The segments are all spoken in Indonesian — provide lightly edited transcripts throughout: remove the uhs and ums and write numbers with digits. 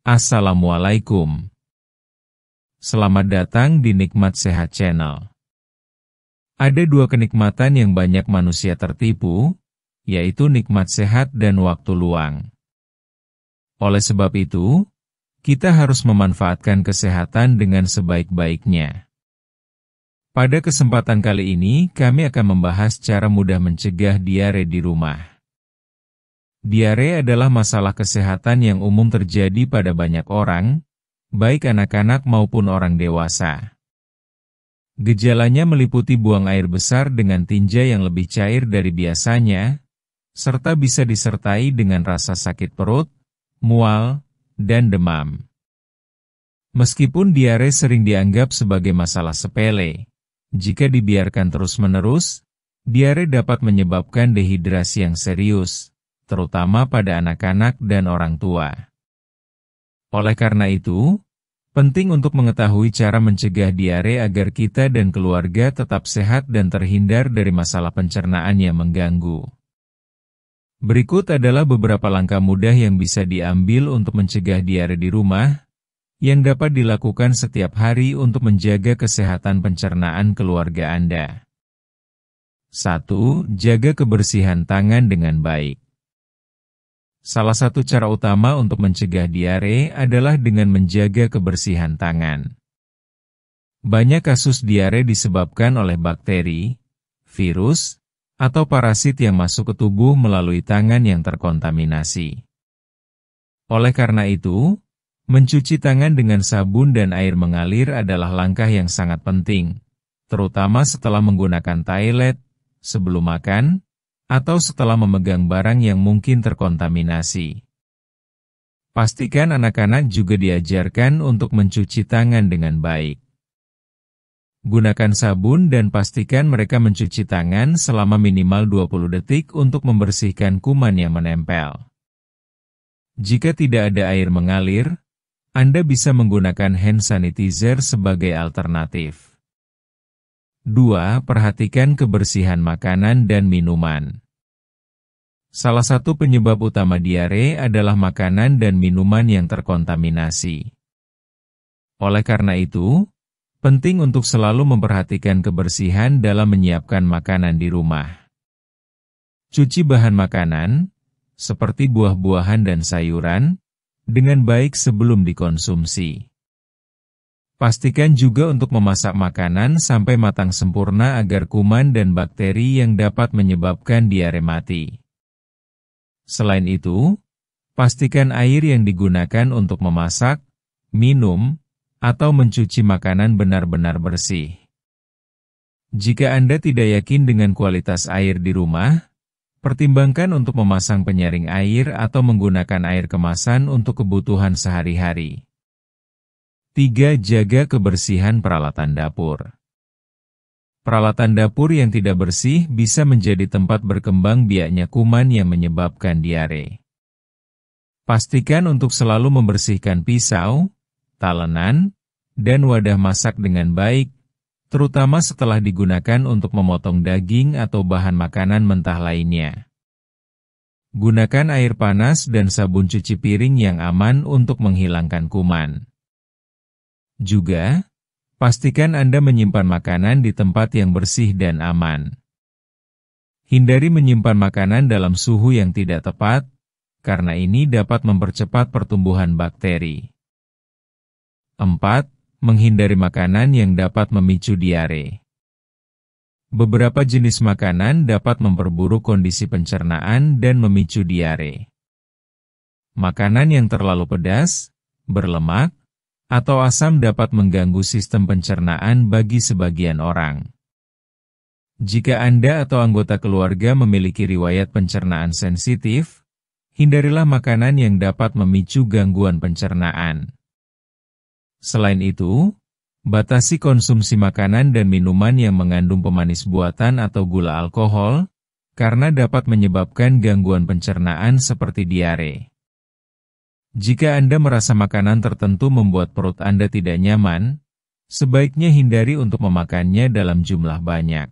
Assalamualaikum. Selamat datang di Nikmat Sehat Channel. Ada dua kenikmatan yang banyak manusia tertipu, yaitu nikmat sehat dan waktu luang. Oleh sebab itu, kita harus memanfaatkan kesehatan dengan sebaik-baiknya. Pada kesempatan kali ini, kami akan membahas cara mudah mencegah diare di rumah. Diare adalah masalah kesehatan yang umum terjadi pada banyak orang, baik anak-anak maupun orang dewasa. Gejalanya meliputi buang air besar dengan tinja yang lebih cair dari biasanya, serta bisa disertai dengan rasa sakit perut, mual, dan demam. Meskipun diare sering dianggap sebagai masalah sepele, jika dibiarkan terus-menerus, diare dapat menyebabkan dehidrasi yang serius, terutama pada anak-anak dan orang tua. Oleh karena itu, penting untuk mengetahui cara mencegah diare agar kita dan keluarga tetap sehat dan terhindar dari masalah pencernaan yang mengganggu. Berikut adalah beberapa langkah mudah yang bisa diambil untuk mencegah diare di rumah, yang dapat dilakukan setiap hari untuk menjaga kesehatan pencernaan keluarga Anda. 1. Jaga kebersihan tangan dengan baik. Salah satu cara utama untuk mencegah diare adalah dengan menjaga kebersihan tangan. Banyak kasus diare disebabkan oleh bakteri, virus, atau parasit yang masuk ke tubuh melalui tangan yang terkontaminasi. Oleh karena itu, mencuci tangan dengan sabun dan air mengalir adalah langkah yang sangat penting, terutama setelah menggunakan toilet, sebelum makan, atau setelah memegang barang yang mungkin terkontaminasi. Pastikan anak-anak juga diajarkan untuk mencuci tangan dengan baik. Gunakan sabun dan pastikan mereka mencuci tangan selama minimal 20 detik untuk membersihkan kuman yang menempel. Jika tidak ada air mengalir, Anda bisa menggunakan hand sanitizer sebagai alternatif. 2. Perhatikan kebersihan makanan dan minuman. Salah satu penyebab utama diare adalah makanan dan minuman yang terkontaminasi. Oleh karena itu, penting untuk selalu memperhatikan kebersihan dalam menyiapkan makanan di rumah. Cuci bahan makanan, seperti buah-buahan dan sayuran, dengan baik sebelum dikonsumsi. Pastikan juga untuk memasak makanan sampai matang sempurna agar kuman dan bakteri yang dapat menyebabkan diare mati. Selain itu, pastikan air yang digunakan untuk memasak, minum, atau mencuci makanan benar-benar bersih. Jika Anda tidak yakin dengan kualitas air di rumah, pertimbangkan untuk memasang penyaring air atau menggunakan air kemasan untuk kebutuhan sehari-hari. 3. Jaga kebersihan peralatan dapur. Peralatan dapur yang tidak bersih bisa menjadi tempat berkembang biaknya kuman yang menyebabkan diare. Pastikan untuk selalu membersihkan pisau, talenan, dan wadah masak dengan baik, terutama setelah digunakan untuk memotong daging atau bahan makanan mentah lainnya. Gunakan air panas dan sabun cuci piring yang aman untuk menghilangkan kuman. Juga, pastikan Anda menyimpan makanan di tempat yang bersih dan aman. Hindari menyimpan makanan dalam suhu yang tidak tepat, karena ini dapat mempercepat pertumbuhan bakteri. 4. Menghindari makanan yang dapat memicu diare. Beberapa jenis makanan dapat memperburuk kondisi pencernaan dan memicu diare. Makanan yang terlalu pedas, berlemak, atau asam dapat mengganggu sistem pencernaan bagi sebagian orang. Jika Anda atau anggota keluarga memiliki riwayat pencernaan sensitif, hindarilah makanan yang dapat memicu gangguan pencernaan. Selain itu, batasi konsumsi makanan dan minuman yang mengandung pemanis buatan atau gula alkohol, karena dapat menyebabkan gangguan pencernaan seperti diare. Jika Anda merasa makanan tertentu membuat perut Anda tidak nyaman, sebaiknya hindari untuk memakannya dalam jumlah banyak.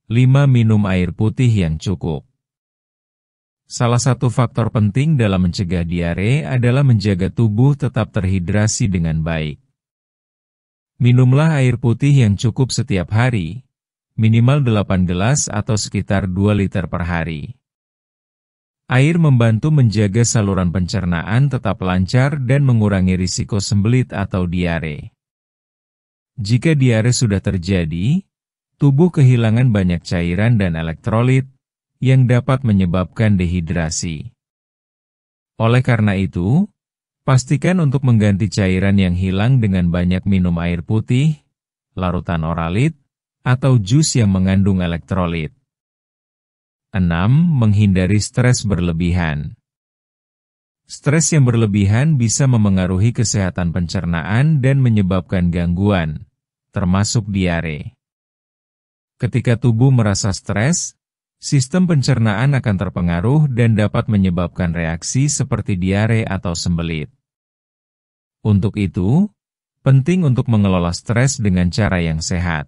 5. Minum air putih yang cukup. Salah satu faktor penting dalam mencegah diare adalah menjaga tubuh tetap terhidrasi dengan baik. Minumlah air putih yang cukup setiap hari, minimal 8 gelas atau sekitar 2 liter per hari. Air membantu menjaga saluran pencernaan tetap lancar dan mengurangi risiko sembelit atau diare. Jika diare sudah terjadi, tubuh kehilangan banyak cairan dan elektrolit, yang dapat menyebabkan dehidrasi. Oleh karena itu, pastikan untuk mengganti cairan yang hilang dengan banyak minum air putih, larutan oralit, atau jus yang mengandung elektrolit. 6. Menghindari stres berlebihan. Stres yang berlebihan bisa memengaruhi kesehatan pencernaan dan menyebabkan gangguan, termasuk diare. Ketika tubuh merasa stres, sistem pencernaan akan terpengaruh dan dapat menyebabkan reaksi seperti diare atau sembelit. Untuk itu, penting untuk mengelola stres dengan cara yang sehat.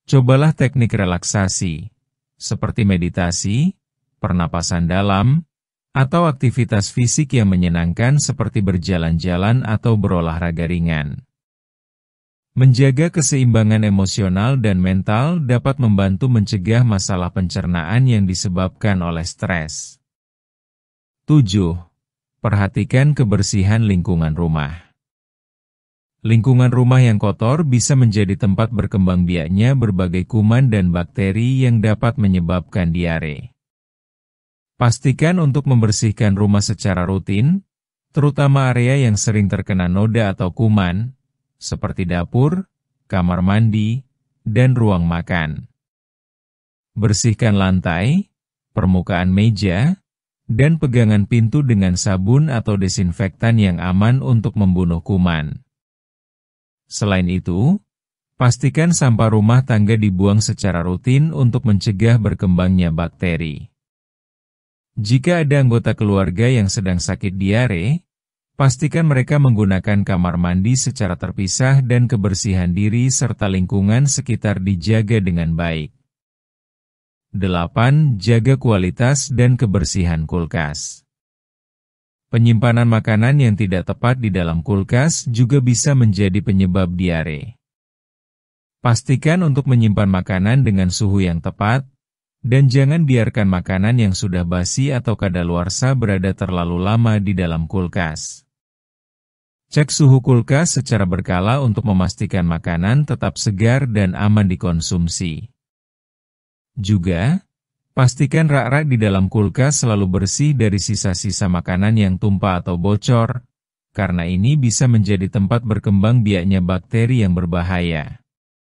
Cobalah teknik relaksasi, seperti meditasi, pernapasan dalam, atau aktivitas fisik yang menyenangkan seperti berjalan-jalan atau berolahraga ringan. Menjaga keseimbangan emosional dan mental dapat membantu mencegah masalah pencernaan yang disebabkan oleh stres. 7. Perhatikan kebersihan lingkungan rumah. Lingkungan rumah yang kotor bisa menjadi tempat berkembang biaknya berbagai kuman dan bakteri yang dapat menyebabkan diare. Pastikan untuk membersihkan rumah secara rutin, terutama area yang sering terkena noda atau kuman, seperti dapur, kamar mandi, dan ruang makan. Bersihkan lantai, permukaan meja, dan pegangan pintu dengan sabun atau desinfektan yang aman untuk membunuh kuman. Selain itu, pastikan sampah rumah tangga dibuang secara rutin untuk mencegah berkembangnya bakteri. Jika ada anggota keluarga yang sedang sakit diare, pastikan mereka menggunakan kamar mandi secara terpisah dan kebersihan diri serta lingkungan sekitar dijaga dengan baik. 8. Jaga kualitas dan kebersihan kulkas. Penyimpanan makanan yang tidak tepat di dalam kulkas juga bisa menjadi penyebab diare. Pastikan untuk menyimpan makanan dengan suhu yang tepat, dan jangan biarkan makanan yang sudah basi atau kadaluarsa berada terlalu lama di dalam kulkas. Cek suhu kulkas secara berkala untuk memastikan makanan tetap segar dan aman dikonsumsi. Juga, pastikan rak-rak di dalam kulkas selalu bersih dari sisa-sisa makanan yang tumpah atau bocor, karena ini bisa menjadi tempat berkembang biaknya bakteri yang berbahaya.